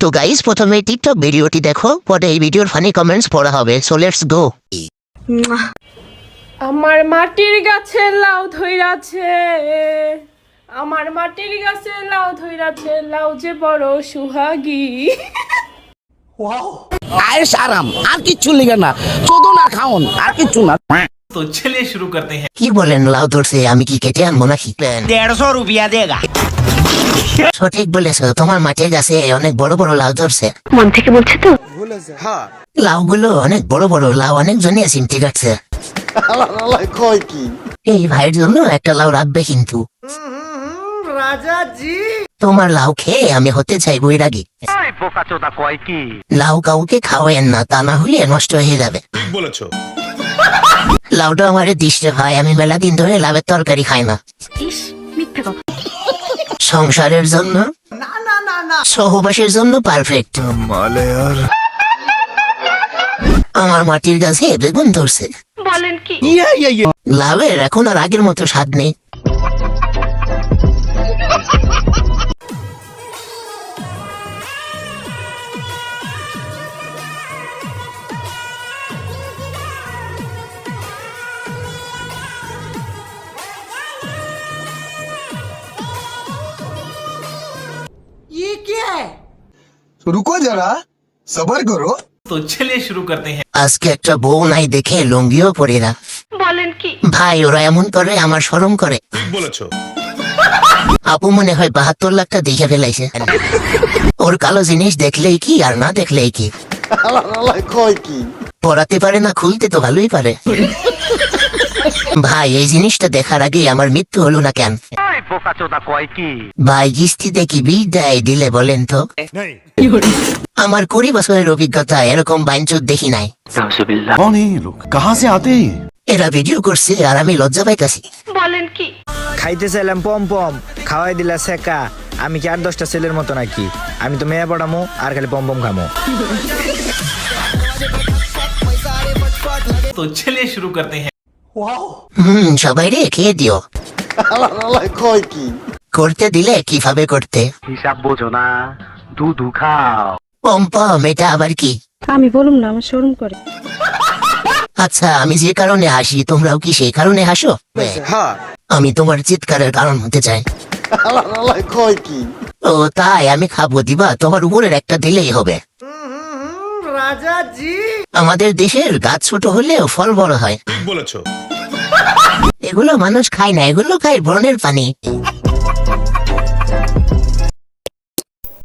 তো গাইস প্রথমে টিকটক ভিডিওটি দেখো, পরে এই ভিডিওর ফানি কমেন্টস পড়া হবে। So let's go. আমার মাটির গাছে লাউ ধইরাছে, আমার মাটির গাছে লাউ ধইরাছে, লাউ যে বড় সুহাগী। आयश आराम আর কিচ্ছু লিখে না, চোদন আর খাওন আর কিচ্ছু না। तो चलिए शुरू करते हैं। কি বলেন, লাউ ধরছে আমি কি কেটে আনবো নাকি? 150 रुपया देगा। সঠিক বলেছো, তোমার মাঠে গাছে অনেক বড় বড় লাউ ধরছে। মন থেকে বলছে তো? লাউগুলো অনেক বড় বড়, লাউ অনেক জনে চিমটি কাটছে। এই ভাইয়ের জন্য একটা লাউ রাখবে কিন্তু। তোমার লাউ খেয়ে আমি হতে চাই বৈরাগী। লাউ কাউকে খাওয়ায়েন না, তা না হলে নষ্ট হয়ে যাবে। লাউটা আমার দিশে ভাই, আমি মেলা দিন ধরে লাউয়ের তরকারি খাই না। সংসারের জন্য, সহবাসের জন্য পারফেক্ট। আমার মাটির গাছে বেগুন ধরছে। বলেন কি? লাউয়ের এখন আর আগের মতো স্বাদ নেই। रुको जरा सबर करो। तो चलिए शुरू करते हैं। আজকে একটা বউ নাই দেখে লুঙ্গিও পরে না। বলেন কি? ভাই ওরা এমন করে আমার শরম করে। আপু মনে হয় 72 লাখটা দেখে ফেলাইছে। ওর কালো জিনিস দেখলেই কি আর না দেখলেই কি। পড়াতে পারে না, খুলতে তো ভালোই পারে। ভাই এই জিনিসটা দেখার আগে আমার মৃত্যু হলো না কেন? ভাই কিস্তিতে কি বিল দেয় দিলে বলেন তো? আমার 20 বছরের অভিজ্ঞতা, এরকম বাইনচোদ দেখি নাই। कौन है ये लोग, कहाँ से आते हैं? এরা ভিডিও করছে আর আমি লজ্জা পাইতাছি। বলেন কি? খাইতে চাইলাম পম পম, খাওয়াই দিলা সেকা। আমি কি আর 10টা ছেলের মতো নাকি? আমি তো মেয়ে পড়ামো আর খালি পম পম খামো। तो चलिए शुरू करते हैं। সবাই রে খেয়ে দিও। করতে দিলে কিভাবে করতে? হিসাব বোঝো না, দুধু খাও। পম্পম, এটা আবার কি? আমি বলুম না, আমার শরম করে। আচ্ছা, আমি যে কারণে হাসি তোমরাও কি সেই কারণে হাসো? আমি তোমার চিৎকারের কারণ হতে চাই। ও তাই, আমি খাবো, দিবা? তোমার উপরের একটা দিলেই হবে। আমাদের দেশের গাছ ছোট হলেও ফল বড় হয়। এগুলো মানুষ খায় না, এগুলো খায় বনের পানি।